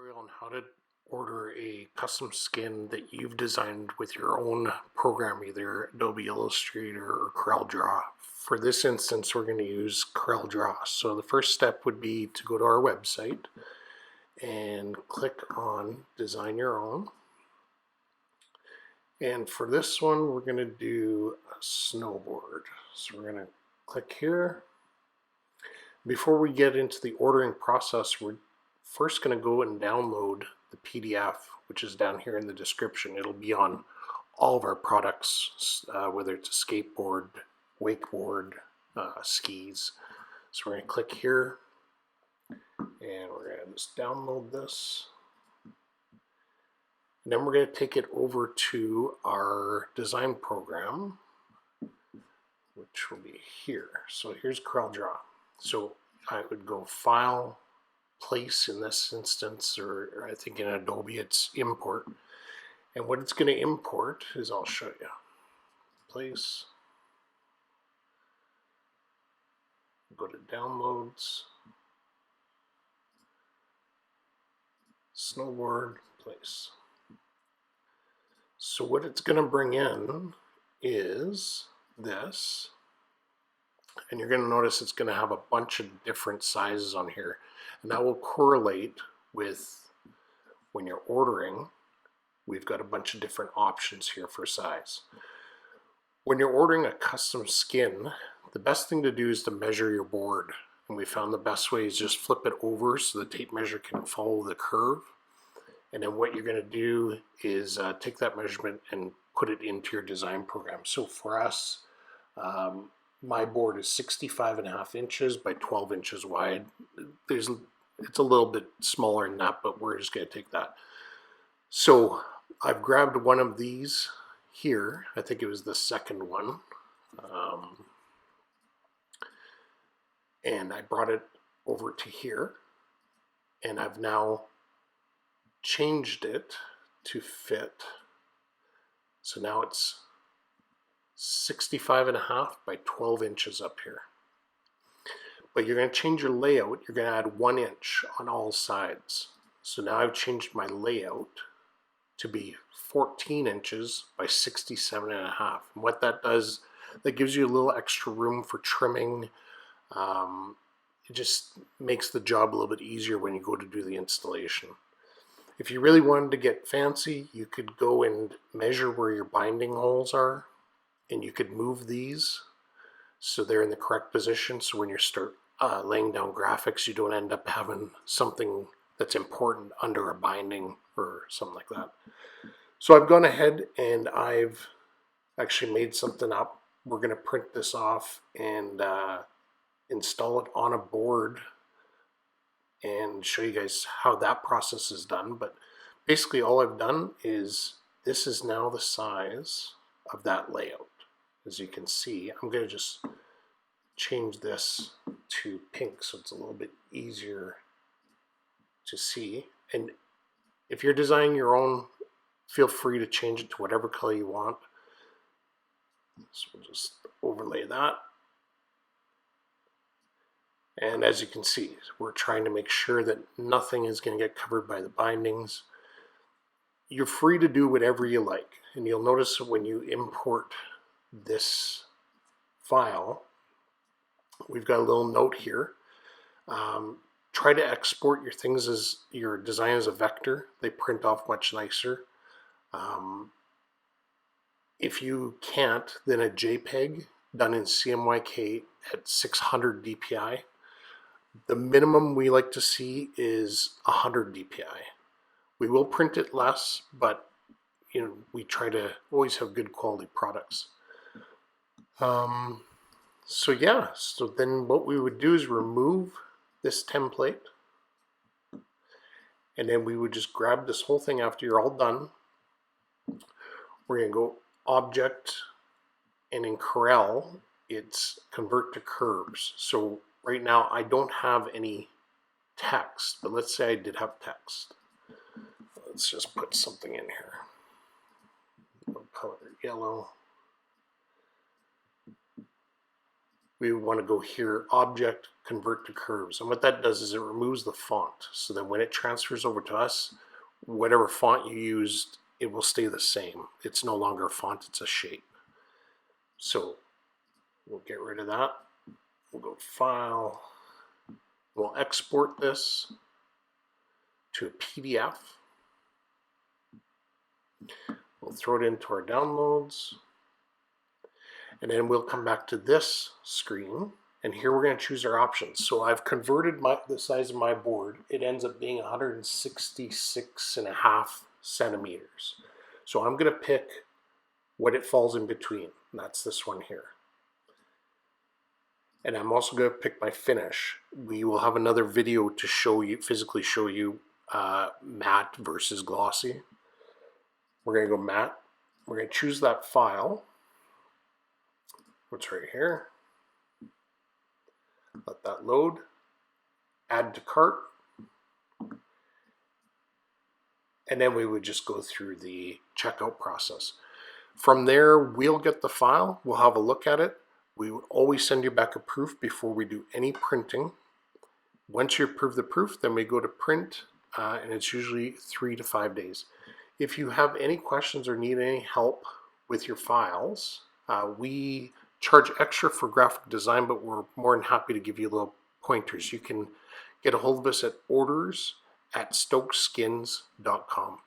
tutorial on how to order a custom skin that you've designed with your own program, either Adobe Illustrator or CorelDRAW. For this instance, we're going to use CorelDRAW. So the first step would be to go to our website and click on Design Your Own. And for this one, we're going to do a snowboard. So we're going to click here. Before we get into the ordering process, we're first going to go and download the PDF, which is down here in the description. It'll be on all of our products, whether it's a skateboard, wakeboard, skis. So we're going to click here, and we're going to just download this. And then we're going to take it over to our design program, which will be here. So here's CorelDRAW. So I would go File, Place in this instance, or I think in Adobe it's Import. And what it's going to import is, I'll show you. Place, go to Downloads, Snowboard, Place. So what it's going to bring in is this, and you're going to notice it's going to have a bunch of different sizes on here, and that will correlate with when you're ordering. We've got a bunch of different options here for size. When you're ordering a custom skin, the best thing to do is to measure your board, and we found the best way is just flip it over so the tape measure can follow the curve. And then what you're going to do is take that measurement and put it into your design program. So for us, my board is 65.5 inches by 12 inches wide. It's a little bit smaller than that, but we're just going to take that. So I've grabbed one of these here. I think it was the second one. And I brought it over to here. And I've now changed it to fit. So now it's 65.5 by 12 inches up here. But you're going to change your layout. You're going to add 1 inch on all sides. So now I've changed my layout to be 14 inches by 67.5. And what that does, that gives you a little extra room for trimming. It just makes the job a little bit easier when you go to do the installation. If you really wanted to get fancy, you could go and measure where your binding holes are, and you could move these so they're in the correct position. So when you start laying down graphics, you don't end up having something that's important under a binding or something like that. So I've gone ahead and I've actually made something up. We're going to print this off and install it on a board and show you guys how that process is done. But basically all I've done is, this is now the size of that layout. As you can see, I'm going to just change this to pink so it's a little bit easier to see. And if you're designing your own, feel free to change it to whatever color you want. So we'll just overlay that. And as you can see, we're trying to make sure that nothing is going to get covered by the bindings. You're free to do whatever you like. And you'll notice that when you import this file, we've got a little note here. Try to export your things as your design as a vector. They print off much nicer. If you can't, then a JPEG done in CMYK at 600 DPI. The minimum we like to see is 100 DPI. We will print it less, but we try to always have good quality products. So yeah, so then what we would do is remove this template, and then we would just grab this whole thing after you're all done. We're going to go Object, and in Corel, it's Convert to Curves. So right now I don't have any text, but let's say I did have text. Let's just put something in here. We'll color it yellow. we want to go here, object, convert to curves. And what that does is it removes the font. So then when it transfers over to us, whatever font you used, it will stay the same. It's no longer a font, it's a shape. So we'll get rid of that. We'll go File. We'll export this to a PDF. We'll throw it into our downloads. And then we'll come back to this screen. And here we're going to choose our options. So I've converted the size of my board. It ends up being 166.5 centimeters. So I'm going to pick what it falls in between. And that's this one here. And I'm also going to pick my finish. We will have another video to show you, physically show you matte versus glossy. We're going to go matte. We're going to choose that file. What's right here. Let that load. Add to cart. And then we would just go through the checkout process. From there, we'll get the file. We'll have a look at it. We would always send you back a proof before we do any printing. Once you approve the proof, then we go to print, and it's usually 3 to 5 days. If you have any questions or need any help with your files, we charge extra for graphic design, but we're more than happy to give you little pointers. You can get a hold of us at orders@stokeskins.com.